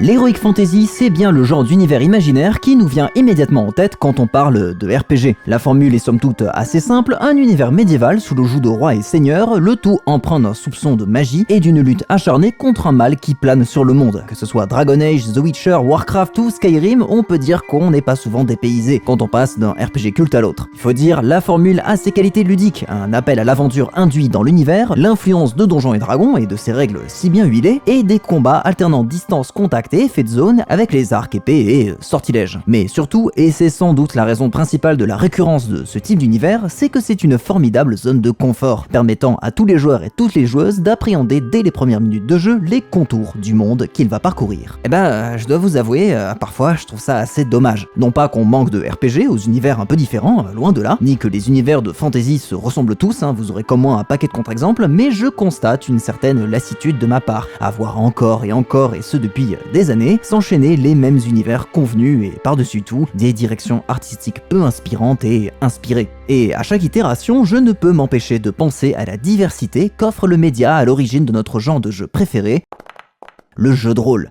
L'Heroic Fantasy, c'est bien le genre d'univers imaginaire qui nous vient immédiatement en tête quand on parle de RPG. La formule est somme toute assez simple, un univers médiéval sous le joug de rois et seigneurs, le tout empreint d'un soupçon de magie et d'une lutte acharnée contre un mal qui plane sur le monde. Que ce soit Dragon Age, The Witcher, Warcraft ou Skyrim, on peut dire qu'on n'est pas souvent dépaysé quand on passe d'un RPG culte à l'autre. Il faut dire, la formule a ses qualités ludiques, un appel à l'aventure induit dans l'univers, l'influence de Donjons et Dragons et de ses règles si bien huilées, et des combats alternant distance-contact et effet de zone avec les arcs, épées et sortilèges. Mais surtout, et c'est sans doute la raison principale de la récurrence de ce type d'univers, c'est que c'est une formidable zone de confort, permettant à tous les joueurs et toutes les joueuses d'appréhender dès les premières minutes de jeu les contours du monde qu'il va parcourir. Je dois vous avouer, parfois je trouve ça assez dommage. Non pas qu'on manque de RPG aux univers un peu différents, loin de là, ni que les univers de fantasy se ressemblent tous, vous aurez comme moi un paquet de contre-exemples, mais je constate une certaine lassitude de ma part, à voir encore, et ce depuis des années, s'enchaîner les mêmes univers convenus et par-dessus tout, des directions artistiques peu inspirantes et inspirées. Et à chaque itération, je ne peux m'empêcher de penser à la diversité qu'offre le média à l'origine de notre genre de jeu préféré, le jeu de rôle.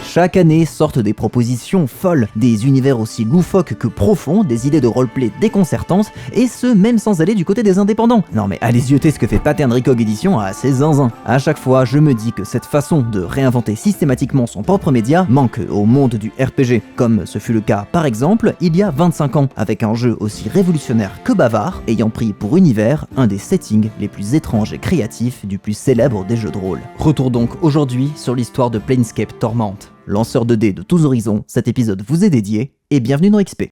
Chaque année sortent des propositions folles, des univers aussi loufoques que profonds, des idées de roleplay déconcertantes, et ce même sans aller du côté des indépendants. Non mais allez zioter ce que fait Pattern Recog Edition à ses zinzins. À chaque fois, je me dis que cette façon de réinventer systématiquement son propre média manque au monde du RPG, comme ce fut le cas par exemple il y a 25 ans, avec un jeu aussi révolutionnaire que bavard, ayant pris pour univers un des settings les plus étranges et créatifs du plus célèbre des jeux de rôle. Retour donc aujourd'hui sur l'histoire de Planescape Torment. Lanceur de dés de tous horizons, cet épisode vous est dédié, et bienvenue dans XP.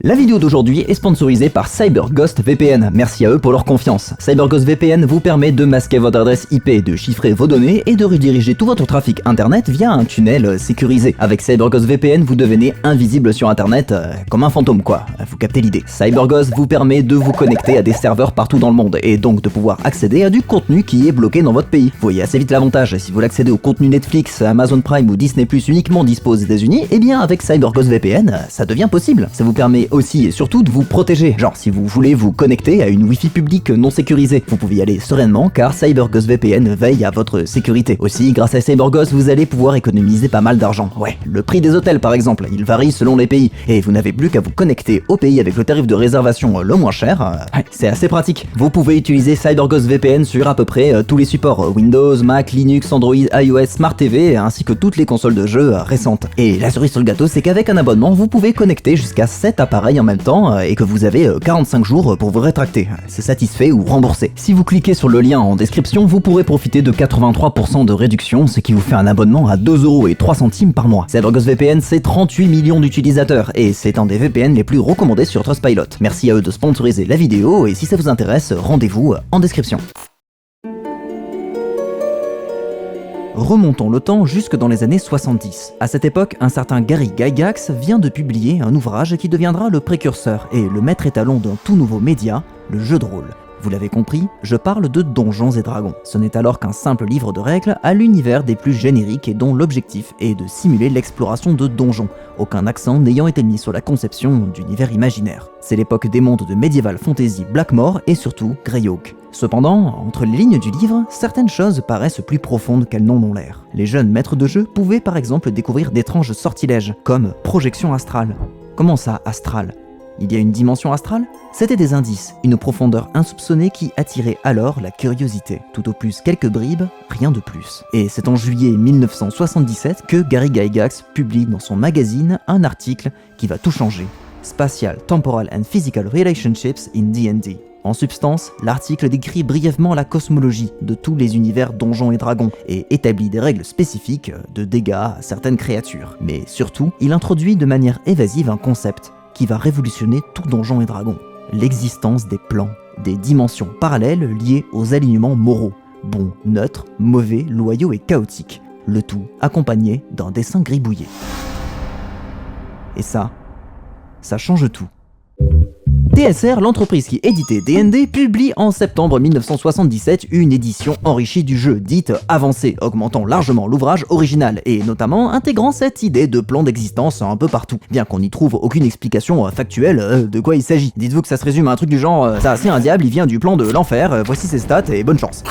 La vidéo d'aujourd'hui est sponsorisée par CyberGhost VPN, merci à eux pour leur confiance. CyberGhost VPN vous permet de masquer votre adresse IP, de chiffrer vos données et de rediriger tout votre trafic internet via un tunnel sécurisé. Avec CyberGhost VPN, vous devenez invisible sur internet, comme un fantôme quoi, vous captez l'idée. CyberGhost vous permet de vous connecter à des serveurs partout dans le monde et donc de pouvoir accéder à du contenu qui est bloqué dans votre pays. Vous voyez assez vite l'avantage, si vous voulez accéder au contenu Netflix, Amazon Prime ou Disney Plus uniquement dispo aux États-Unis, et bien avec CyberGhost VPN, ça devient possible. Ça vous permet aussi et surtout de vous protéger. Genre si vous voulez vous connecter à une Wi-Fi publique non sécurisée, vous pouvez y aller sereinement car CyberGhost VPN veille à votre sécurité. Aussi, grâce à CyberGhost, vous allez pouvoir économiser pas mal d'argent. Ouais, le prix des hôtels par exemple, il varie selon les pays et vous n'avez plus qu'à vous connecter au pays avec le tarif de réservation le moins cher. C'est assez pratique. Vous pouvez utiliser CyberGhost VPN sur à peu près tous les supports Windows, Mac, Linux, Android, iOS, Smart TV ainsi que toutes les consoles de jeux récentes. Et la cerise sur le gâteau, c'est qu'avec un abonnement, vous pouvez connecter jusqu'à 7 appareils en même temps et que vous avez 45 jours pour vous rétracter. C'est satisfait ou remboursé. Si vous cliquez sur le lien en description, vous pourrez profiter de 83% de réduction, ce qui vous fait un abonnement à 2,03€ par mois. CyberGhost VPN, c'est 38 millions d'utilisateurs et c'est un des VPN les plus recommandés sur Trustpilot. Merci à eux de sponsoriser la vidéo et si ça vous intéresse, rendez-vous en description. Remontons le temps jusque dans les années 70. À cette époque, un certain Gary Gygax vient de publier un ouvrage qui deviendra le précurseur et le maître étalon d'un tout nouveau média, le jeu de rôle. Vous l'avez compris, je parle de Donjons et Dragons. Ce n'est alors qu'un simple livre de règles à l'univers des plus génériques et dont l'objectif est de simuler l'exploration de donjons, aucun accent n'ayant été mis sur la conception d'univers imaginaire. C'est l'époque des mondes de Medieval Fantasy Blackmoor et surtout Greyhawk. Cependant, entre les lignes du livre, certaines choses paraissent plus profondes qu'elles n'en ont l'air. Les jeunes maîtres de jeu pouvaient par exemple découvrir d'étranges sortilèges, comme projection astrale. Comment ça, astrale ? Il y a une dimension astrale ? C'était des indices, une profondeur insoupçonnée qui attirait alors la curiosité. Tout au plus quelques bribes, rien de plus. Et c'est en juillet 1977 que Gary Gygax publie dans son magazine un article qui va tout changer. Spatial, Temporal and Physical Relationships in D&D. En substance, l'article décrit brièvement la cosmologie de tous les univers Donjons et Dragons et établit des règles spécifiques de dégâts à certaines créatures. Mais surtout, il introduit de manière évasive un concept qui va révolutionner tout Donjons et Dragons. L'existence des plans, des dimensions parallèles liées aux alignements moraux, bons, neutres, mauvais, loyaux et chaotiques, le tout accompagné d'un dessin gribouillé. Et ça change tout. TSR, l'entreprise qui éditait D&D, publie en septembre 1977 une édition enrichie du jeu, dite avancée, augmentant largement l'ouvrage original et notamment intégrant cette idée de plan d'existence un peu partout, bien qu'on n'y trouve aucune explication factuelle de quoi il s'agit. Dites-vous que ça se résume à un truc du genre ça c'est un diable, il vient du plan de l'enfer, voici ses stats et bonne chance.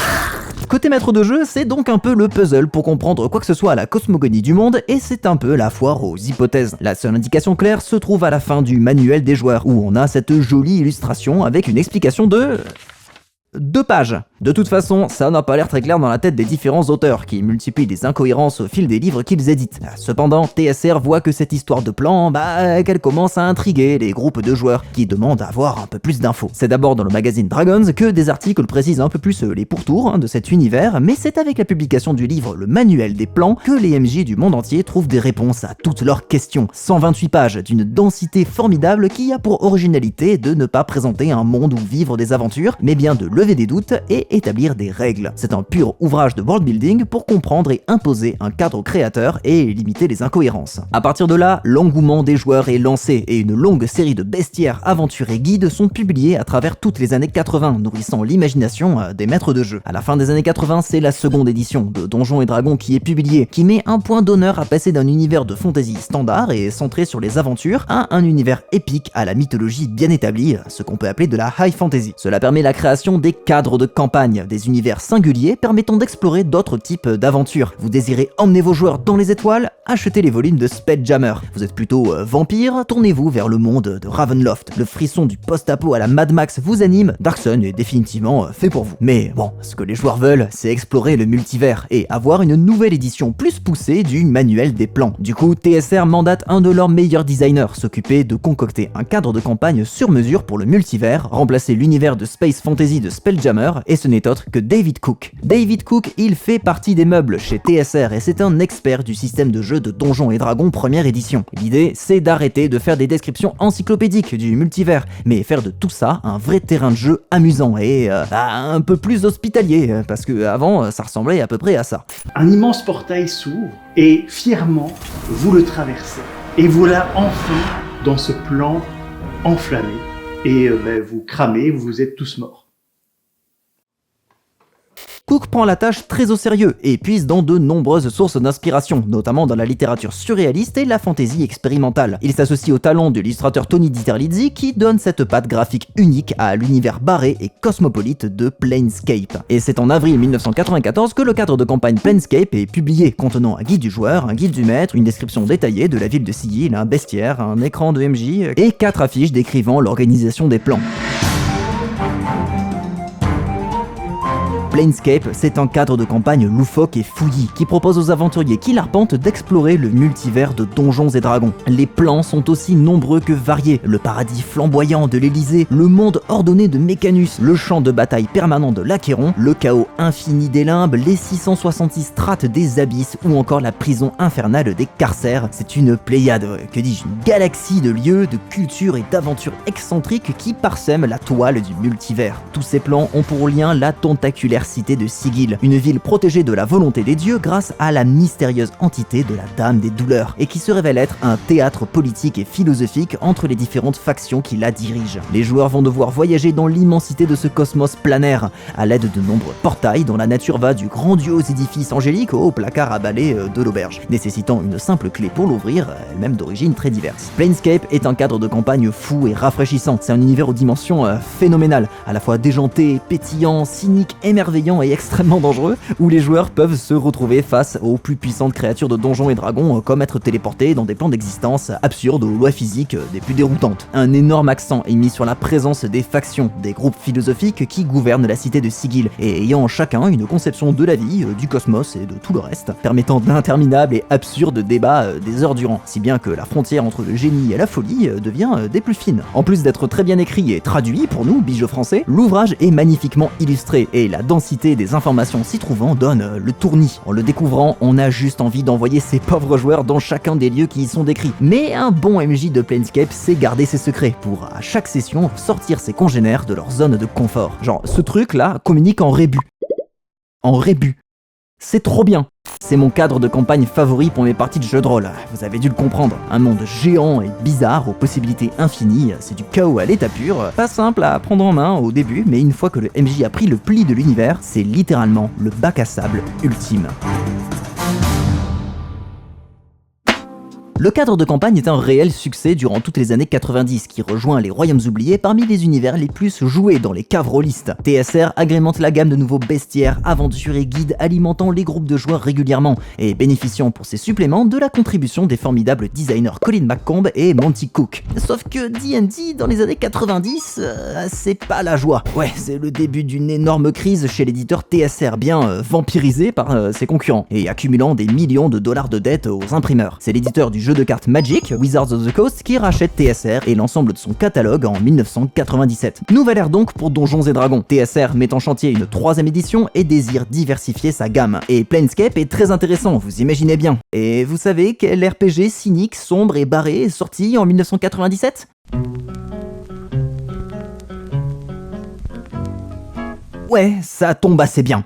Côté maître de jeu, c'est donc un peu le puzzle pour comprendre quoi que ce soit à la cosmogonie du monde et c'est un peu la foire aux hypothèses. La seule indication claire se trouve à la fin du manuel des joueurs où on a cette jolie illustration avec une explication de 2 pages. De toute façon, ça n'a pas l'air très clair dans la tête des différents auteurs, qui multiplient les incohérences au fil des livres qu'ils éditent. Cependant, TSR voit que cette histoire de plan, qu'elle commence à intriguer les groupes de joueurs, qui demandent à avoir un peu plus d'infos. C'est d'abord dans le magazine Dragons que des articles précisent un peu plus les pourtours de cet univers, mais c'est avec la publication du livre Le Manuel des plans que les MJ du monde entier trouvent des réponses à toutes leurs questions. 128 pages d'une densité formidable qui a pour originalité de ne pas présenter un monde où vivre des aventures, mais bien de lever des doutes et établir des règles. C'est un pur ouvrage de world building pour comprendre et imposer un cadre créateur et limiter les incohérences. À partir de là, l'engouement des joueurs est lancé et une longue série de bestiaires, aventures et guides sont publiés à travers toutes les années 80, nourrissant l'imagination des maîtres de jeu. À la fin des années 80, c'est la seconde édition de Donjons et Dragons qui est publiée, qui met un point d'honneur à passer d'un univers de fantasy standard et centré sur les aventures à un univers épique à la mythologie bien établie, ce qu'on peut appeler de la high fantasy. Cela permet la création des cadres de campagne, des univers singuliers permettant d'explorer d'autres types d'aventures. Vous désirez emmener vos joueurs dans les étoiles? Achetez les volumes de Spelljammer. Vous êtes plutôt vampire? Tournez-vous vers le monde de Ravenloft. Le frisson du post-apo à la Mad Max vous anime? Dark Sun est définitivement fait pour vous. Mais bon, ce que les joueurs veulent, c'est explorer le multivers et avoir une nouvelle édition plus poussée du manuel des plans. Du coup, TSR mandate un de leurs meilleurs designers s'occuper de concocter un cadre de campagne sur mesure pour le multivers, remplacer l'univers de Space Fantasy de Spelljammer, et ce n'est autre que David Cook. David Cook, il fait partie des meubles chez TSR et c'est un expert du système de jeu de Donjons et Dragons première édition. L'idée, c'est d'arrêter de faire des descriptions encyclopédiques du multivers, mais faire de tout ça un vrai terrain de jeu amusant et un peu plus hospitalier, parce que avant ça ressemblait à peu près à ça. Un immense portail s'ouvre et fièrement, vous le traversez. Et voilà enfin dans ce plan enflammé. Et vous cramez, vous êtes tous morts. Cook prend la tâche très au sérieux et puise dans de nombreuses sources d'inspiration, notamment dans la littérature surréaliste et la fantasy expérimentale. Il s'associe au talent de l'illustrateur Tony Diterlizzi qui donne cette patte graphique unique à l'univers barré et cosmopolite de Planescape. Et c'est en avril 1994 que le cadre de campagne Planescape est publié, contenant un guide du joueur, un guide du maître, une description détaillée de la ville de Sigil, un bestiaire, un écran de MJ et 4 affiches décrivant l'organisation des plans. Planescape, c'est un cadre de campagne loufoque et fouillis qui propose aux aventuriers qui l'arpentent d'explorer le multivers de Donjons et Dragons. Les plans sont aussi nombreux que variés. Le paradis flamboyant de l'Elysée, le monde ordonné de Mécanus, le champ de bataille permanent de l'Achéron, le chaos infini des limbes, les 666 strates des abysses ou encore la prison infernale des carcères. C'est une pléiade, que dis-je, une galaxie de lieux, de cultures et d'aventures excentriques qui parsèment la toile du multivers. Tous ces plans ont pour lien la tentaculaire cité de Sigil, une ville protégée de la volonté des dieux grâce à la mystérieuse entité de la Dame des Douleurs, et qui se révèle être un théâtre politique et philosophique entre les différentes factions qui la dirigent. Les joueurs vont devoir voyager dans l'immensité de ce cosmos planaire, à l'aide de nombreux portails dont la nature va du grandiose édifice angélique au placard à balai de l'auberge, nécessitant une simple clé pour l'ouvrir, elle-même d'origine très diverse. Planescape est un cadre de campagne fou et rafraîchissant, c'est un univers aux dimensions phénoménales, à la fois déjanté, pétillant, cynique, émerveillant et extrêmement dangereux, où les joueurs peuvent se retrouver face aux plus puissantes créatures de Donjons et Dragons, comme être téléportés dans des plans d'existence absurdes aux lois physiques des plus déroutantes. Un énorme accent est mis sur la présence des factions, des groupes philosophiques qui gouvernent la cité de Sigil, et ayant chacun une conception de la vie, du cosmos et de tout le reste, permettant d'interminables et absurdes débats des heures durant, si bien que la frontière entre le génie et la folie devient des plus fines. En plus d'être très bien écrit et traduit pour nous, bijoux français, l'ouvrage est magnifiquement illustré, et la densité des informations s'y trouvant donne le tournis. En le découvrant, on a juste envie d'envoyer ces pauvres joueurs dans chacun des lieux qui y sont décrits. Mais un bon MJ de Planescape sait garder ses secrets pour, à chaque session, sortir ses congénères de leur zone de confort. Genre, ce truc là communique en rébus. En rébus. C'est trop bien. C'est mon cadre de campagne favori pour mes parties de jeux de rôle. Vous avez dû le comprendre. Un monde géant et bizarre aux possibilités infinies. C'est du chaos à l'état pur. Pas simple à prendre en main au début, mais une fois que le MJ a pris le pli de l'univers, c'est littéralement le bac à sable ultime. Le cadre de campagne est un réel succès durant toutes les années 90 qui rejoint les Royaumes oubliés parmi les univers les plus joués dans les caves rôlistes. TSR agrémente la gamme de nouveaux bestiaires, aventures et guides alimentant les groupes de joueurs régulièrement et bénéficiant pour ces suppléments de la contribution des formidables designers Colin McComb et Monty Cook. Sauf que D&D dans les années 90, c'est pas la joie. Ouais, c'est le début d'une énorme crise chez l'éditeur TSR, bien vampirisé par ses concurrents et accumulant des millions de dollars de dettes aux imprimeurs. C'est l'éditeur du jeu de cartes Magic, Wizards of the Coast, qui rachète TSR et l'ensemble de son catalogue en 1997. Nouvelle ère donc pour Donjons et Dragons. TSR met en chantier une 3ème édition et désire diversifier sa gamme. Et Planescape est très intéressant, vous imaginez bien. Et vous savez quel RPG cynique, sombre et barré est sorti en 1997 ? Ouais, ça tombe assez bien.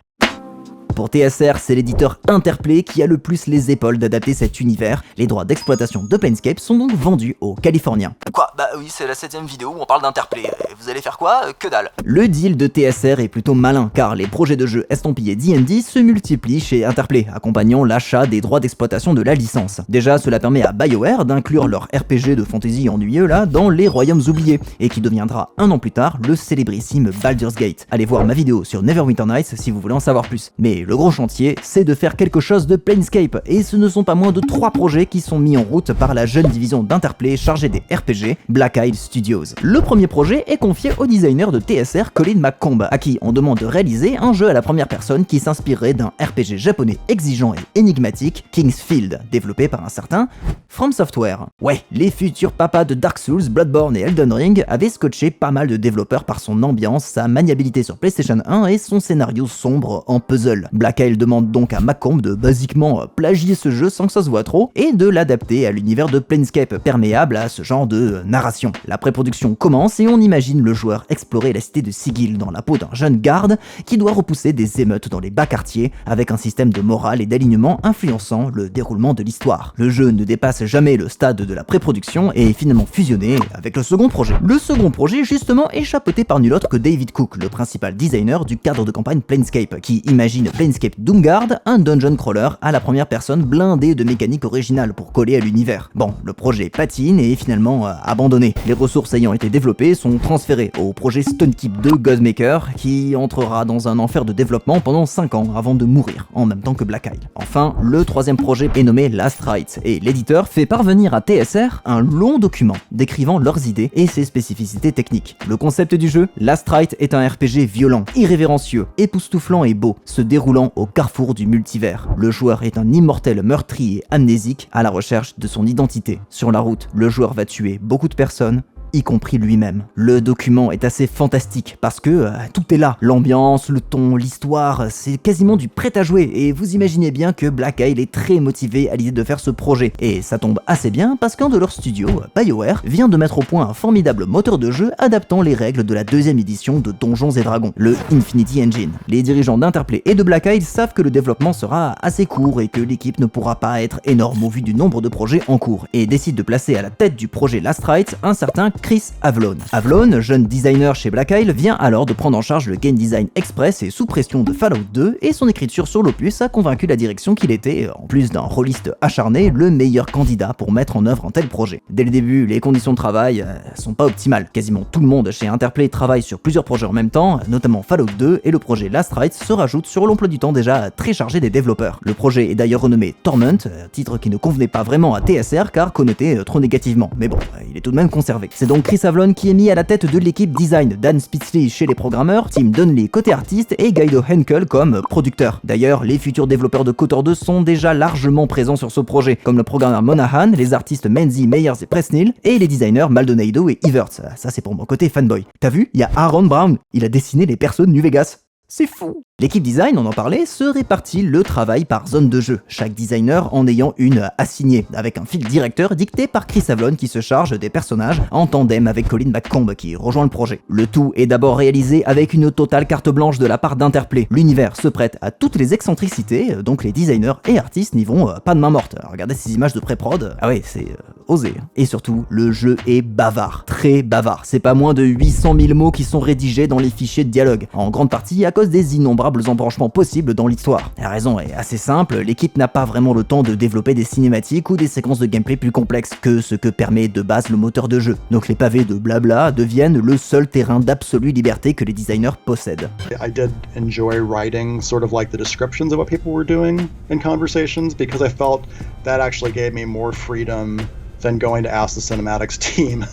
Pour TSR, c'est l'éditeur Interplay qui a le plus les épaules d'adapter cet univers. Les droits d'exploitation de Planescape sont donc vendus aux Californiens. Quoi ? Bah oui, c'est la 7ème vidéo où on parle d'Interplay. Vous allez faire quoi ? Que dalle. Le deal de TSR est plutôt malin, car les projets de jeux estampillés D&D se multiplient chez Interplay, accompagnant l'achat des droits d'exploitation de la licence. Déjà, cela permet à BioWare d'inclure leur RPG de fantasy ennuyeux là dans les Royaumes oubliés, et qui deviendra un an plus tard le célébrissime Baldur's Gate. Allez voir ma vidéo sur Neverwinter Nights si vous voulez en savoir plus. Mais le gros chantier, c'est de faire quelque chose de Planescape, et ce ne sont pas moins de 3 projets qui sont mis en route par la jeune division d'Interplay chargée des RPG, Black Isle Studios. Le premier projet est confié au designer de TSR, Colin McComb, à qui on demande de réaliser un jeu à la première personne qui s'inspirerait d'un RPG japonais exigeant et énigmatique, King's Field, développé par un certain From Software. Ouais, les futurs papas de Dark Souls, Bloodborne et Elden Ring avaient scotché pas mal de développeurs par son ambiance, sa maniabilité sur PlayStation 1 et son scénario sombre en puzzle. Black Isle demande donc à McComb de basiquement plagier ce jeu sans que ça se voit trop et de l'adapter à l'univers de Planescape perméable à ce genre de narration. La pré-production commence et on imagine le joueur explorer la cité de Sigil dans la peau d'un jeune garde qui doit repousser des émeutes dans les bas quartiers avec un système de morale et d'alignement influençant le déroulement de l'histoire. Le jeu ne dépasse jamais le stade de la pré-production et est finalement fusionné avec le second projet. Le second projet justement est chapeauté par nul autre que David Cook, le principal designer du cadre de campagne Planescape, qui imagine Planescape Doomguard, un dungeon crawler à la première personne blindé de mécaniques originales pour coller à l'univers. Bon, le projet patine et est finalement abandonné. Les ressources ayant été développées sont transférées au projet Stonekeep 2 Ghostmaker, qui entrera dans un enfer de développement pendant 5 ans avant de mourir, en même temps que Black Isle. Enfin, le troisième projet est nommé Last Rite, et l'éditeur fait parvenir à TSR un long document décrivant leurs idées et ses spécificités techniques. Le concept du jeu, Last Rite est un RPG violent, irrévérencieux, époustouflant et beau, se déroulant au carrefour du multivers. Le joueur est un immortel meurtri et amnésique à la recherche de son identité. Sur la route, le joueur va tuer beaucoup de personnes, y compris lui-même. Le document est assez fantastique parce que tout est là. L'ambiance, le ton, l'histoire, c'est quasiment du prêt à jouer et vous imaginez bien que Black Isle est très motivé à l'idée de faire ce projet. Et ça tombe assez bien parce qu'un de leurs studios, BioWare, vient de mettre au point un formidable moteur de jeu adaptant les règles de la 2ème édition de Donjons et Dragons, le Infinity Engine. Les dirigeants d'Interplay et de Black Isle savent que le développement sera assez court et que l'équipe ne pourra pas être énorme au vu du nombre de projets en cours et décident de placer à la tête du projet Last Rite un certain Chris Avlone. Avlone, jeune designer chez Black Isle, vient alors de prendre en charge le game design express et sous pression de Fallout 2 et son écriture sur l'opus a convaincu la direction qu'il était, en plus d'un rôliste acharné, le meilleur candidat pour mettre en œuvre un tel projet. Dès le début, les conditions de travail sont pas optimales. Quasiment tout le monde chez Interplay travaille sur plusieurs projets en même temps, notamment Fallout 2 et le projet Last Rite se rajoute sur l'emploi du temps déjà très chargé des développeurs. Le projet est d'ailleurs renommé Torment, titre qui ne convenait pas vraiment à TSR car connoté trop négativement, mais bon, il est tout de même conservé. C'est donc Chris Avlone qui est mis à la tête de l'équipe design, Dan Spitzley chez les programmeurs, Tim Donnelly côté artiste et Guido Henkel comme producteur. D'ailleurs, les futurs développeurs de KOTOR 2 sont déjà largement présents sur ce projet, comme le programmeur Monahan, les artistes Menzies, Meyers et Presnell, et les designers Maldonado et Everts. Ça c'est pour mon côté fanboy. T'as vu, il y a Aaron Brown, il a dessiné les persos de New Vegas. C'est fou! L'équipe design, on en parlait, se répartit le travail par zone de jeu, chaque designer en ayant une assignée, avec un fil directeur dicté par Chris Avellone qui se charge des personnages en tandem avec Colin McComb qui rejoint le projet. Le tout est d'abord réalisé avec une totale carte blanche de la part d'Interplay. L'univers se prête à toutes les excentricités, donc les designers et artistes n'y vont pas de main morte. Regardez ces images de pré-prod, ah ouais, c'est osé. Et surtout, le jeu est bavard, très bavard. C'est pas moins de 800 000 mots qui sont rédigés dans les fichiers de dialogue, en grande partie à cause des innombrables embranchements possibles dans l'histoire. La raison est assez simple, l'équipe n'a pas vraiment le temps de développer des cinématiques ou des séquences de gameplay plus complexes que ce que permet de base le moteur de jeu. Donc les pavés de blabla deviennent le seul terrain d'absolue liberté que les designers possèdent. I did enjoy writing sort of like the descriptions of what people were doing in conversations because I felt that actually gave me more freedom than going to ask the cinematics team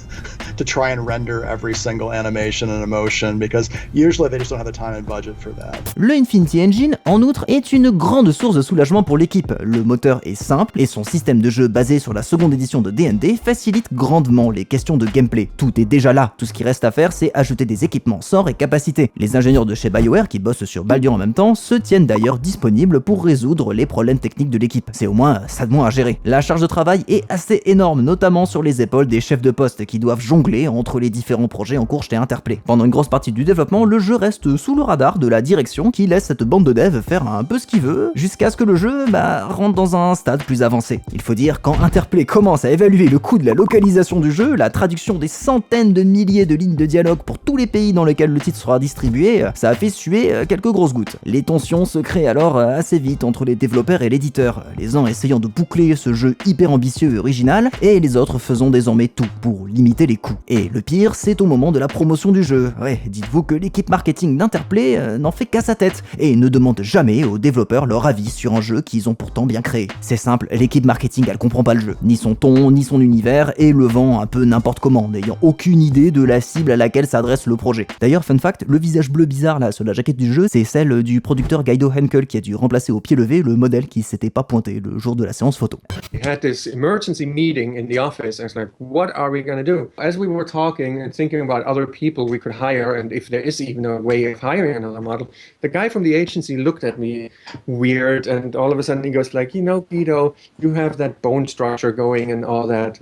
to try and render every single animation and emotion because usually they just don't have the time and budget for that. Le Infinity Engine, en outre, est une grande source de soulagement pour l'équipe. Le moteur est simple et son système de jeu basé sur la seconde édition de D&D facilite grandement les questions de gameplay. Tout est déjà là, tout ce qui reste à faire c'est ajouter des équipements, sorts et capacités. Les ingénieurs de chez BioWare qui bossent sur Baldur en même temps se tiennent d'ailleurs disponibles pour résoudre les problèmes techniques de l'équipe. C'est au moins ça de moins à gérer. La charge de travail est assez énorme, notamment sur les épaules des chefs de poste qui doivent jongler entre les différents projets en cours chez Interplay. Pendant une grosse partie du développement, le jeu reste sous le radar de la direction qui laisse cette bande de devs faire un peu ce qu'il veut, jusqu'à ce que le jeu rentre dans un stade plus avancé. Il faut dire, quand Interplay commence à évaluer le coût de la localisation du jeu, la traduction des centaines de milliers de lignes de dialogue pour tous les pays dans lesquels le titre sera distribué, ça a fait suer quelques grosses gouttes. Les tensions se créent alors assez vite entre les développeurs et l'éditeur, les uns essayant de boucler ce jeu hyper ambitieux et original, et les autres faisant désormais tout pour limiter les coûts. Et le pire, c'est au moment de la promotion du jeu. Ouais, dites-vous que l'équipe marketing d'Interplay n'en fait qu'à sa tête, et ne demande jamais aux développeurs leur avis sur un jeu qu'ils ont pourtant bien créé. C'est simple, l'équipe marketing elle comprend pas le jeu, ni son ton, ni son univers, et le vend un peu n'importe comment, n'ayant aucune idée de la cible à laquelle s'adresse le projet. D'ailleurs, fun fact, le visage bleu bizarre là sur la jaquette du jeu, c'est celle du producteur Guido Henkel qui a dû remplacer au pied levé le modèle qui s'était pas pointé le jour de la séance photo. We had this emergency meeting in the office, and it's like, what are we going to do? As we were talking and thinking about other people we could hire, and if there is even a way of hiring another model, the guy from the agency looked at me weird, and all of a sudden he goes like, you know, Guido, you have that bone structure going and all that.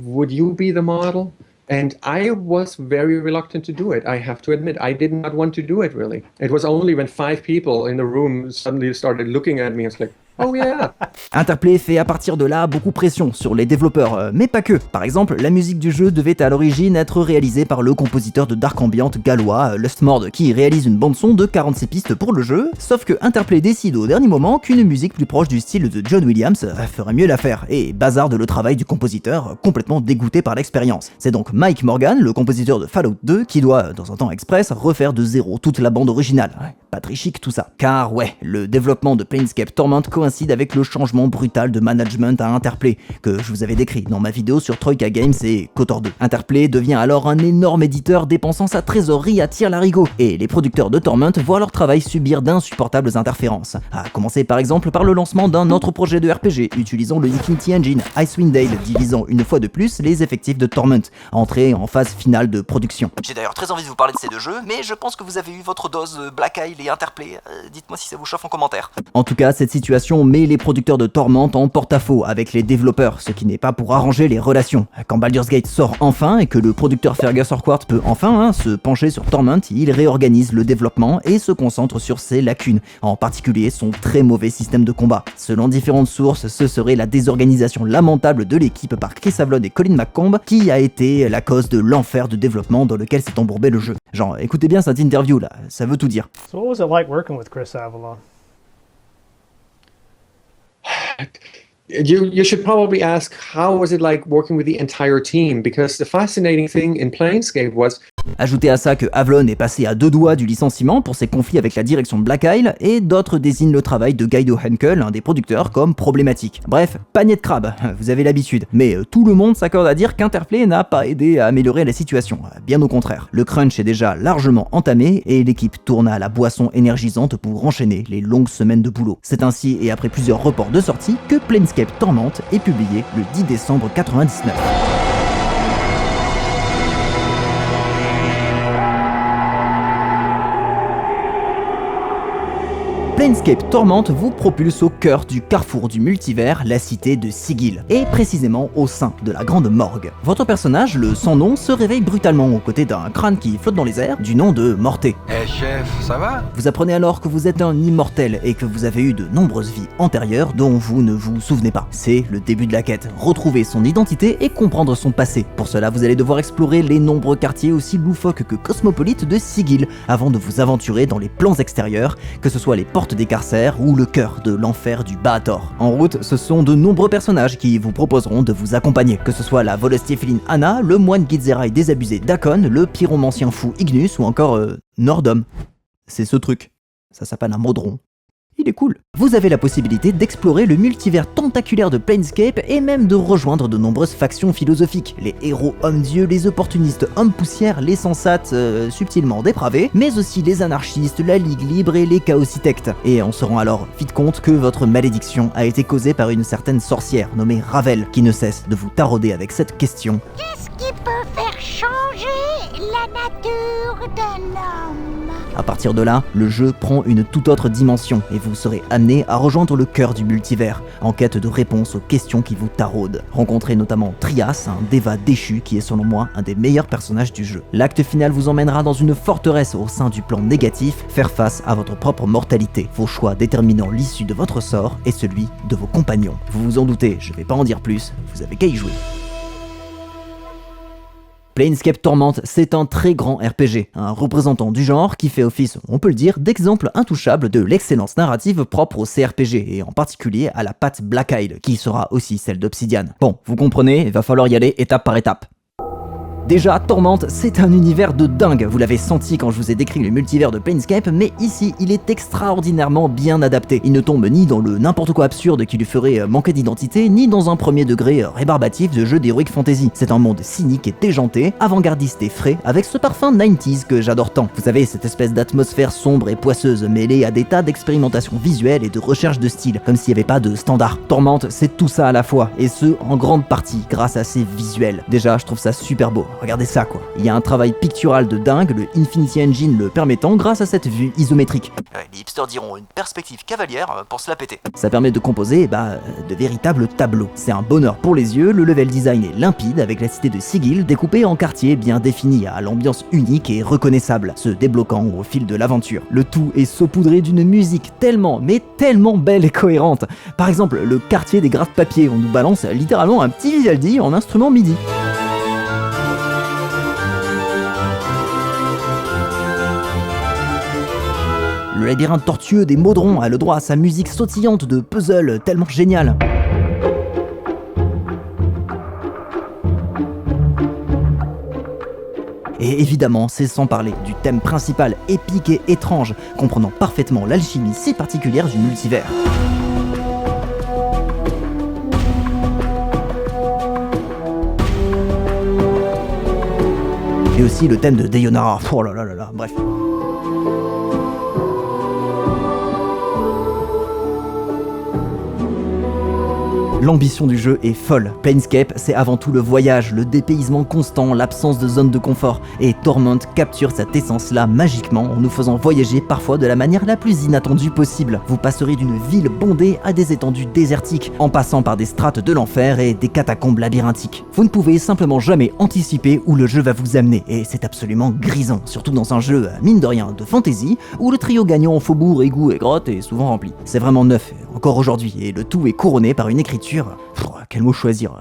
Would you be the model? And I was very reluctant to do it. I have to admit, I did not want to do it really. It was only when 5 people in the room suddenly started looking at me, it's like, oh yeah. Interplay fait à partir de là beaucoup pression sur les développeurs, mais pas que. Par exemple, la musique du jeu devait à l'origine être réalisée par le compositeur de dark ambient gallois Lustmord, qui réalise une bande son de 46 pistes pour le jeu, sauf que Interplay décide au dernier moment qu'une musique plus proche du style de John Williams ferait mieux l'affaire, et bazarde le travail du compositeur, complètement dégoûté par l'expérience. C'est donc Mike Morgan, le compositeur de Fallout 2, qui doit, dans un temps express, refaire de zéro toute la bande originale. Ouais, pas très chic tout ça. Car ouais, le développement de Planescape Torment coïncide avec le changement brutal de management à Interplay, que je vous avais décrit dans ma vidéo sur Troika Games et KOTOR 2. Interplay devient alors un énorme éditeur dépensant sa trésorerie à tire-larigot, et les producteurs de Torment voient leur travail subir d'insupportables interférences. À commencer par exemple par le lancement d'un autre projet de RPG utilisant le Infinity Engine, Icewind Dale, divisant une fois de plus les effectifs de Torment, entré en phase finale de production. J'ai d'ailleurs très envie de vous parler de ces deux jeux, mais je pense que vous avez eu votre dose Black Isle et Interplay. Dites-moi si ça vous chauffe en commentaire. En tout cas, cette situation met les producteurs de Torment en porte-à-faux avec les développeurs, ce qui n'est pas pour arranger les relations. Quand Baldur's Gate sort enfin et que le producteur Fergus Urquhart peut enfin se pencher sur Torment, il réorganise le développement et se concentre sur ses lacunes, en particulier son très mauvais système de combat. Selon différentes sources, ce serait la désorganisation lamentable de l'équipe par Chris Avellone et Colin McComb qui a été la cause de l'enfer de développement dans lequel s'est embourbé le jeu. Genre, écoutez bien cette interview là, ça veut tout dire. So what was it like working with Chris Avellone? You should probably ask, how was it like working with the entire team? Because the fascinating thing in Planescape was... Ajoutez à ça que Avellone est passé à 2 doigts du licenciement pour ses conflits avec la direction de Black Isle, et d'autres désignent le travail de Guido Henkel, un des producteurs, comme problématique. Bref, panier de crabe, vous avez l'habitude. Mais tout le monde s'accorde à dire qu'Interplay n'a pas aidé à améliorer la situation, bien au contraire. Le crunch est déjà largement entamé, et l'équipe tourne à la boisson énergisante pour enchaîner les longues semaines de boulot. C'est ainsi, et après plusieurs reports de sortie, que Planescape Torment est publié le 10 décembre 1999. Planescape Torment vous propulse au cœur du carrefour du multivers, la cité de Sigil, et précisément au sein de la Grande Morgue. Votre personnage, le sans nom, se réveille brutalement aux côtés d'un crâne qui flotte dans les airs, du nom de Morté. Eh chef, ça va? Vous apprenez alors que vous êtes un immortel et que vous avez eu de nombreuses vies antérieures dont vous ne vous souvenez pas. C'est le début de la quête, retrouver son identité et comprendre son passé. Pour cela, vous allez devoir explorer les nombreux quartiers aussi loufoques que cosmopolites de Sigil avant de vous aventurer dans les plans extérieurs, que ce soit les portes des carcères ou le cœur de l'enfer du Baator. En route, ce sont de nombreux personnages qui vous proposeront de vous accompagner, que ce soit la volestier féline Anna, le moine Githzerai désabusé Dakon, le pyromancien fou Ignus ou encore Nordom. C'est ce truc. Ça s'appelle un modron. Il est cool. Vous avez la possibilité d'explorer le multivers tentaculaire de Planescape et même de rejoindre de nombreuses factions philosophiques. Les héros hommes-dieux, les opportunistes hommes-poussières, les sensates subtilement dépravés, mais aussi les anarchistes, la Ligue Libre et les chaositectes. Et on se rend alors vite compte que votre malédiction a été causée par une certaine sorcière nommée Ravel, qui ne cesse de vous tarauder avec cette question. Qu'est-ce qui peut faire changer la nature d'un homme? À partir de là, le jeu prend une toute autre dimension et vous serez amené à rejoindre le cœur du multivers, en quête de réponses aux questions qui vous taraudent. Rencontrez notamment Trias, un Deva déchu qui est selon moi un des meilleurs personnages du jeu. L'acte final vous emmènera dans une forteresse au sein du plan négatif, faire face à votre propre mortalité, vos choix déterminant l'issue de votre sort et celui de vos compagnons. Vous vous en doutez, je vais pas en dire plus, vous avez qu'à y jouer. Planescape Torment, c'est un très grand RPG, un représentant du genre qui fait office, on peut le dire, d'exemple intouchable de l'excellence narrative propre au CRPG et en particulier à la patte Black Isle, qui sera aussi celle d'Obsidian. Bon, vous comprenez, il va falloir y aller étape par étape. Déjà, Torment, c'est un univers de dingue, vous l'avez senti quand je vous ai décrit le multivers de Planescape, mais ici, il est extraordinairement bien adapté. Il ne tombe ni dans le n'importe quoi absurde qui lui ferait manquer d'identité, ni dans un premier degré rébarbatif de jeu d'heroic fantasy. C'est un monde cynique et déjanté, avant-gardiste et frais, avec ce parfum 90s que j'adore tant. Vous savez, cette espèce d'atmosphère sombre et poisseuse, mêlée à des tas d'expérimentations visuelles et de recherche de style, comme s'il n'y avait pas de standard. Torment, c'est tout ça à la fois, et ce, en grande partie, grâce à ses visuels. Déjà, je trouve ça super beau. Regardez ça quoi. Il y a un travail pictural de dingue, le Infinity Engine le permettant grâce à cette vue isométrique. Les hipsters diront une perspective cavalière pour se la péter. Ça permet de composer de véritables tableaux. C'est un bonheur pour les yeux, le level design est limpide avec la cité de Sigil découpée en quartiers bien définis à l'ambiance unique et reconnaissable, se débloquant au fil de l'aventure. Le tout est saupoudré d'une musique tellement, mais tellement belle et cohérente. Par exemple, le quartier des gratte-papiers, on nous balance littéralement un petit Vivaldi en instrument MIDI. Le labyrinthe tortueux des Modrons a le droit à sa musique sautillante de puzzle tellement géniale. Et évidemment, c'est sans parler du thème principal épique et étrange, comprenant parfaitement l'alchimie si particulière du multivers. Et aussi le thème de Deyonara, oh là là là là, bref. L'ambition du jeu est folle. Planescape, c'est avant tout le voyage, le dépaysement constant, l'absence de zone de confort. Et Torment capture cette essence-là magiquement en nous faisant voyager parfois de la manière la plus inattendue possible. Vous passerez d'une ville bondée à des étendues désertiques, en passant par des strates de l'enfer et des catacombes labyrinthiques. Vous ne pouvez simplement jamais anticiper où le jeu va vous amener, et c'est absolument grisant, surtout dans un jeu, mine de rien, de fantasy, où le trio gagnant faubourg, égout et grotte est souvent rempli. C'est vraiment neuf, encore aujourd'hui, et le tout est couronné par une écriture... quel mot choisir?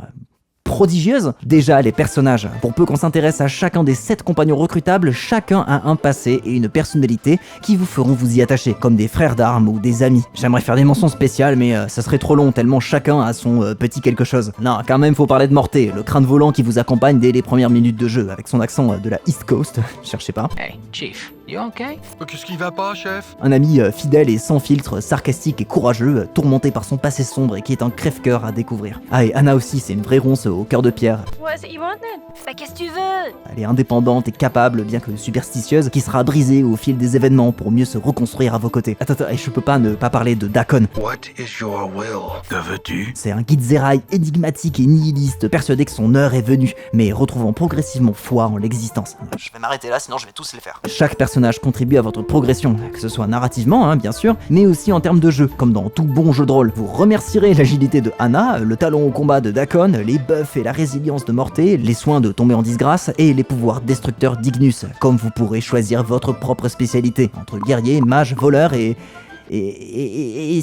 Prodigieuse. Déjà, les personnages. Pour peu qu'on s'intéresse à chacun des 7 compagnons recrutables, chacun a un passé et une personnalité qui vous feront vous y attacher, comme des frères d'armes ou des amis. J'aimerais faire des mentions spéciales, mais ça serait trop long, tellement chacun a son petit quelque chose. Non, quand même, faut parler de Morté, le crâne volant qui vous accompagne dès les premières minutes de jeu, avec son accent de la East Coast, cherchez pas. Hey, Chief, you okay? Qu'est-ce qui va pas, chef? Un ami fidèle et sans filtre, sarcastique et courageux, tourmenté par son passé sombre et qui est un crève-cœur à découvrir. Ah, et Anna aussi, c'est une vraie ronce au cœur de pierre. What is it you want then? Bah qu'est-ce que tu veux? Elle est indépendante et capable, bien que superstitieuse, qui sera brisée au fil des événements pour mieux se reconstruire à vos côtés. Attends, et je peux pas ne pas parler de Dakon. What is your will? Que veux-tu? C'est un Githzerai énigmatique et nihiliste, persuadé que son heure est venue, mais retrouvant progressivement foi en l'existence. Je vais m'arrêter là, sinon je vais tous les faire. Chaque personnage personnages contribuent à votre progression, que ce soit narrativement, bien sûr, mais aussi en termes de jeu, comme dans tout bon jeu de rôle. Vous remercierez l'agilité de Anna, le talent au combat de Dakon, les buffs et la résilience de Morté, les soins de tomber en disgrâce et les pouvoirs destructeurs d'Ignus, comme vous pourrez choisir votre propre spécialité, entre guerrier, mage, voleur et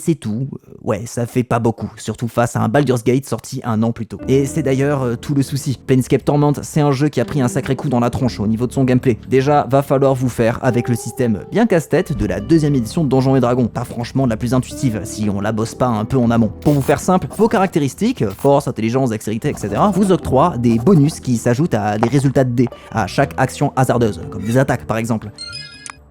c'est tout. Ouais, ça fait pas beaucoup, surtout face à un Baldur's Gate sorti un an plus tôt. Et c'est d'ailleurs tout le souci. Planescape Torment, c'est un jeu qui a pris un sacré coup dans la tronche au niveau de son gameplay. Déjà, va falloir vous faire avec le système bien casse-tête de la deuxième édition de Donjons et Dragons, pas franchement la plus intuitive si on la bosse pas un peu en amont. Pour vous faire simple, vos caractéristiques, force, intelligence, dextérité, etc., vous octroient des bonus qui s'ajoutent à des résultats de dés, à chaque action hasardeuse, comme des attaques par exemple.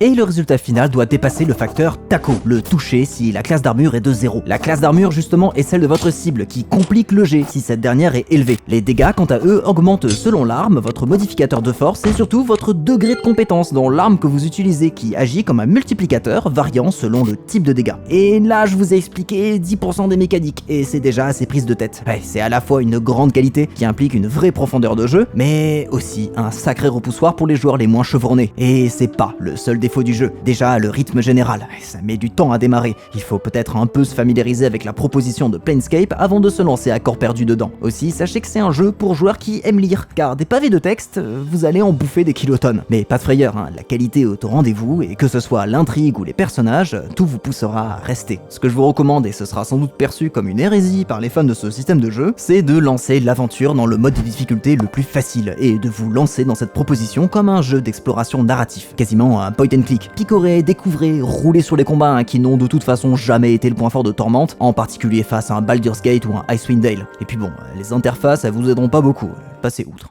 Et le résultat final doit dépasser le facteur TACO, le toucher si la classe d'armure est de 0. La classe d'armure justement est celle de votre cible qui complique le jet si cette dernière est élevée. Les dégâts quant à eux augmentent selon l'arme, votre modificateur de force et surtout votre degré de compétence dans l'arme que vous utilisez qui agit comme un multiplicateur variant selon le type de dégâts. Et là je vous ai expliqué 10% des mécaniques et c'est déjà assez prise de tête. Ouais, c'est à la fois une grande qualité qui implique une vraie profondeur de jeu, mais aussi un sacré repoussoir pour les joueurs les moins chevronnés. Et c'est pas le seul défaut du jeu. Déjà, le rythme général, ça met du temps à démarrer. Il faut peut-être un peu se familiariser avec la proposition de Planescape avant de se lancer à corps perdu dedans. Aussi, sachez que c'est un jeu pour joueurs qui aiment lire, car des pavés de texte, vous allez en bouffer des kilotonnes. Mais pas de frayeur, la qualité est au rendez-vous, et que ce soit l'intrigue ou les personnages, tout vous poussera à rester. Ce que je vous recommande, et ce sera sans doute perçu comme une hérésie par les fans de ce système de jeu, c'est de lancer l'aventure dans le mode de difficulté le plus facile, et de vous lancer dans cette proposition comme un jeu d'exploration narratif, quasiment un point and click. Picorer, découvrir, rouler sur les combats qui n'ont de toute façon jamais été le point fort de Torment, en particulier face à un Baldur's Gate ou un Icewind Dale. Et puis bon, les interfaces elles vous aideront pas beaucoup, passez outre.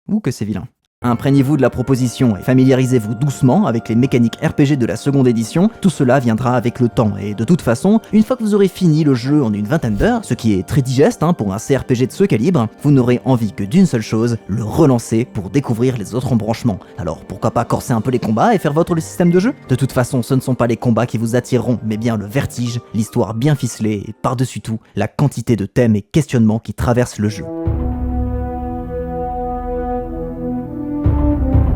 Ou que c'est vilain. Imprégnez-vous de la proposition et familiarisez-vous doucement avec les mécaniques RPG de la seconde édition, tout cela viendra avec le temps et de toute façon, une fois que vous aurez fini le jeu en une vingtaine d'heures, ce qui est très digeste pour un CRPG de ce calibre, vous n'aurez envie que d'une seule chose, le relancer pour découvrir les autres embranchements. Alors pourquoi pas corser un peu les combats et faire vôtre le système de jeu ? De toute façon, ce ne sont pas les combats qui vous attireront, mais bien le vertige, l'histoire bien ficelée et par-dessus tout, la quantité de thèmes et questionnements qui traversent le jeu.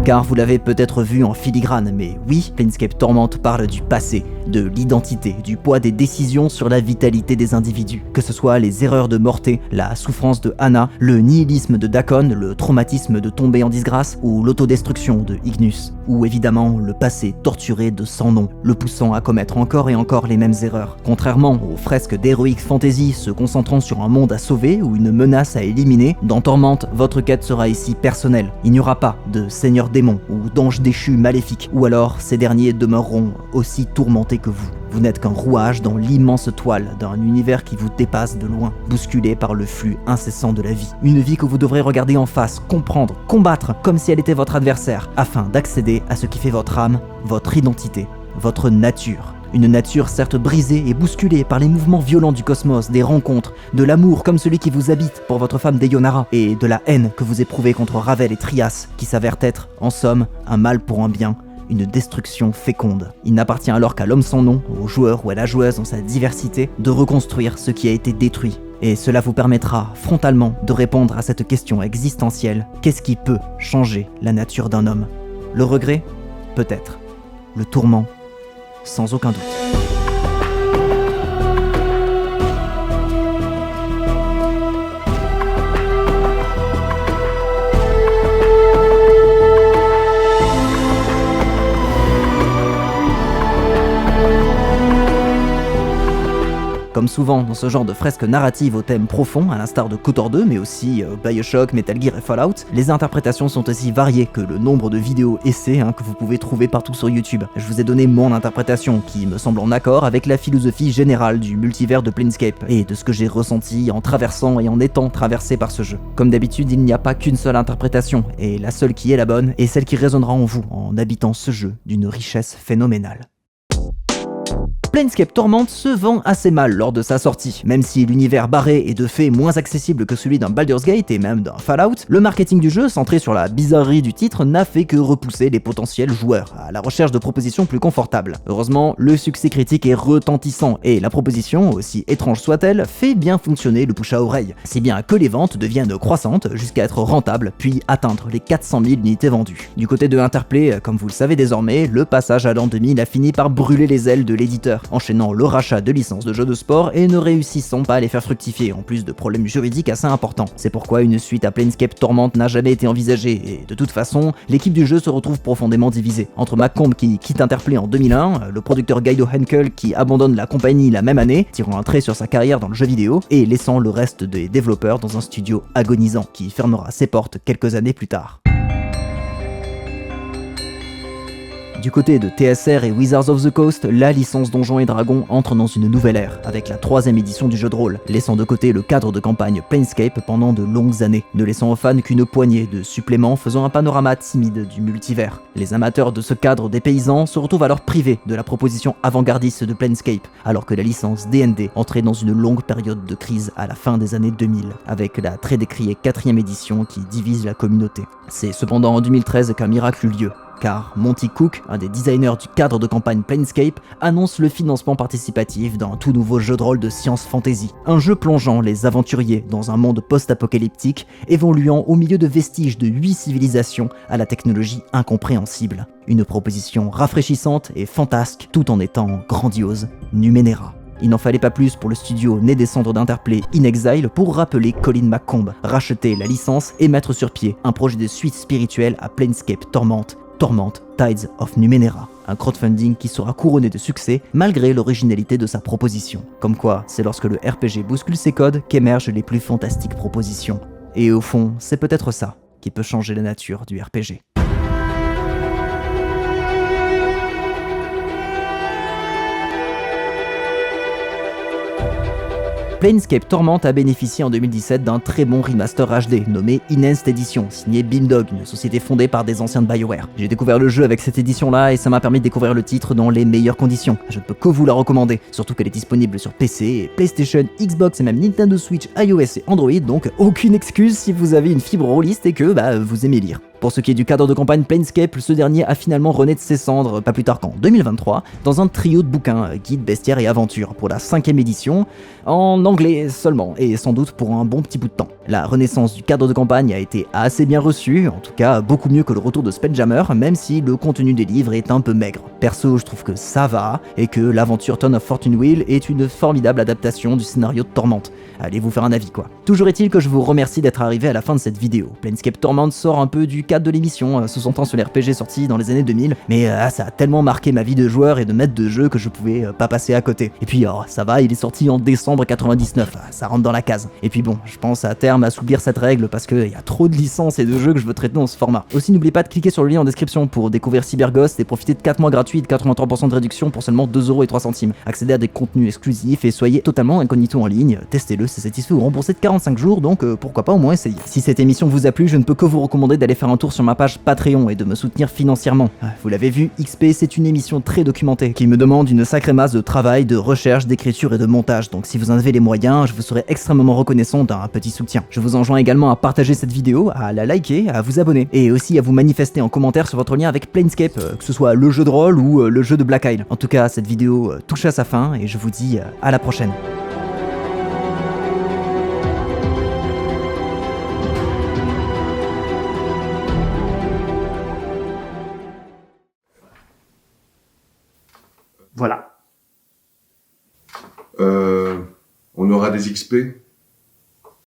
Car vous l'avez peut-être vu en filigrane, mais oui, Planescape Torment parle du passé, de l'identité, du poids des décisions sur la vitalité des individus. Que ce soit les erreurs de Morté, la souffrance de Anna, le nihilisme de Dakon, le traumatisme de tomber en disgrâce, ou l'autodestruction de Ignus. Ou évidemment le passé torturé de Sans Nom, le poussant à commettre encore et encore les mêmes erreurs. Contrairement aux fresques d'Heroic Fantasy se concentrant sur un monde à sauver ou une menace à éliminer, dans Torment, votre quête sera ici personnelle. Il n'y aura pas de seigneur démon ou d'anges déchus maléfiques, ou alors ces derniers demeureront aussi tourmentés que vous. Vous n'êtes qu'un rouage dans l'immense toile d'un univers qui vous dépasse de loin, bousculé par le flux incessant de la vie. Une vie que vous devrez regarder en face, comprendre, combattre comme si elle était votre adversaire, afin d'accéder à ce qui fait votre âme, votre identité, votre nature. Une nature certes brisée et bousculée par les mouvements violents du cosmos, des rencontres, de l'amour comme celui qui vous habite pour votre femme Deyonara, et de la haine que vous éprouvez contre Ravel et Trias, qui s'avère être, en somme, un mal pour un bien, une destruction féconde. Il n'appartient alors qu'à l'homme sans nom, au joueur ou à la joueuse dans sa diversité, de reconstruire ce qui a été détruit. Et cela vous permettra frontalement de répondre à cette question existentielle: qu'est-ce qui peut changer la nature d'un homme ? Le regret ? Peut-être. Le tourment ? Sans aucun doute. Comme souvent dans ce genre de fresque narrative au thème profond, à l'instar de KOTOR 2, mais aussi Bioshock, Metal Gear et Fallout, les interprétations sont aussi variées que le nombre de vidéos essais que vous pouvez trouver partout sur YouTube. Je vous ai donné mon interprétation, qui me semble en accord avec la philosophie générale du multivers de Planescape, et de ce que j'ai ressenti en traversant et en étant traversé par ce jeu. Comme d'habitude, il n'y a pas qu'une seule interprétation, et la seule qui est la bonne, est celle qui résonnera en vous, en habitant ce jeu d'une richesse phénoménale. Planescape Torment se vend assez mal lors de sa sortie. Même si l'univers barré est de fait moins accessible que celui d'un Baldur's Gate et même d'un Fallout, le marketing du jeu, centré sur la bizarrerie du titre, n'a fait que repousser les potentiels joueurs à la recherche de propositions plus confortables. Heureusement, le succès critique est retentissant et la proposition, aussi étrange soit-elle, fait bien fonctionner le bouche à oreille, si bien que les ventes deviennent croissantes jusqu'à être rentables puis atteindre les 400 000 unités vendues. Du côté de Interplay, comme vous le savez désormais, le passage à l'an 2000 a fini par brûler les ailes de l'éditeur, enchaînant le rachat de licences de jeux de sport et ne réussissant pas à les faire fructifier, en plus de problèmes juridiques assez importants. C'est pourquoi une suite à Planescape Torment n'a jamais été envisagée, et de toute façon, l'équipe du jeu se retrouve profondément divisée. Entre Macomb qui quitte Interplay en 2001, le producteur Guido Henkel qui abandonne la compagnie la même année, tirant un trait sur sa carrière dans le jeu vidéo, et laissant le reste des développeurs dans un studio agonisant qui fermera ses portes quelques années plus tard. Du côté de TSR et Wizards of the Coast, la licence Donjons et Dragons entre dans une nouvelle ère, avec la 3ème édition du jeu de rôle, laissant de côté le cadre de campagne Planescape pendant de longues années, ne laissant aux fans qu'une poignée de suppléments faisant un panorama timide du multivers. Les amateurs de ce cadre dépaysant se retrouvent alors privés de la proposition avant-gardiste de Planescape, alors que la licence D&D entrait dans une longue période de crise à la fin des années 2000, avec la très décriée 4ème édition qui divise la communauté. C'est cependant en 2013 qu'un miracle eut lieu, car Monty Cook, un des designers du cadre de campagne Planescape, annonce le financement participatif d'un tout nouveau jeu de rôle de science-fantasy. Un jeu plongeant les aventuriers dans un monde post-apocalyptique, évoluant au milieu de vestiges de 8 civilisations à la technologie incompréhensible. Une proposition rafraîchissante et fantasque, tout en étant grandiose, Numenera. Il n'en fallait pas plus pour le studio né des cendres d'Interplay In Exile pour rappeler Colin McComb, racheter la licence et mettre sur pied un projet de suite spirituelle à Planescape Torment, Tides of Numenera, un crowdfunding qui sera couronné de succès malgré l'originalité de sa proposition. Comme quoi, c'est lorsque le RPG bouscule ses codes qu'émergent les plus fantastiques propositions. Et au fond, c'est peut-être ça qui peut changer la nature du RPG. Planescape Torment a bénéficié en 2017 d'un très bon remaster HD nommé Enhanced Edition, signé Beamdog, une société fondée par des anciens de BioWare. J'ai découvert le jeu avec cette édition-là et ça m'a permis de découvrir le titre dans les meilleures conditions. Je ne peux que vous la recommander, surtout qu'elle est disponible sur PC, PlayStation, Xbox et même Nintendo Switch, iOS et Android, donc aucune excuse si vous avez une fibre rôliste et que vous aimez lire. Pour ce qui est du cadre de campagne Planescape, ce dernier a finalement rené de ses cendres, pas plus tard qu'en 2023, dans un trio de bouquins, guide, bestiaire et aventure, pour la 5ème édition, en anglais seulement, et sans doute pour un bon petit bout de temps. La renaissance du cadre de campagne a été assez bien reçue, en tout cas beaucoup mieux que le retour de Spelljammer, même si le contenu des livres est un peu maigre. Perso, je trouve que ça va, et que l'aventure Ton of Fortune Wheel est une formidable adaptation du scénario de Torment. Allez vous faire un avis quoi. Toujours est-il que je vous remercie d'être arrivé à la fin de cette vidéo. Planescape Torment sort un peu du cadre de l'émission, se sentant sur les RPG sortis dans les années 2000, mais ça a tellement marqué ma vie de joueur et de maître de jeu que je pouvais pas passer à côté. Et puis ça va, il est sorti en décembre 99, ça rentre dans la case. Et puis bon, je pense à terme assouplir cette règle parce qu'il y a trop de licences et de jeux que je veux traiter dans ce format. Aussi n'oubliez pas de cliquer sur le lien en description pour découvrir CyberGhost et profiter de 4 mois gratuits et de 83% de réduction pour seulement 2,03€. Accédez à des contenus exclusifs et soyez totalement incognito en ligne, testez-le, c'est satisfait ou remboursé de 45 jours, donc pourquoi pas au moins essayer. Si cette émission vous a plu, je ne peux que vous recommander d'aller faire un tour sur ma page Patreon et de me soutenir financièrement. Vous l'avez vu, XP c'est une émission très documentée qui me demande une sacrée masse de travail, de recherche, d'écriture et de montage, donc si vous en avez les moyens, je vous serai extrêmement reconnaissant d'un petit soutien. Je vous enjoins également à partager cette vidéo, à la liker, à vous abonner, et aussi à vous manifester en commentaire sur votre lien avec Planescape, que ce soit le jeu de rôle ou le jeu de Black Isle. En tout cas, cette vidéo touche à sa fin et je vous dis à la prochaine. Voilà. On aura des XP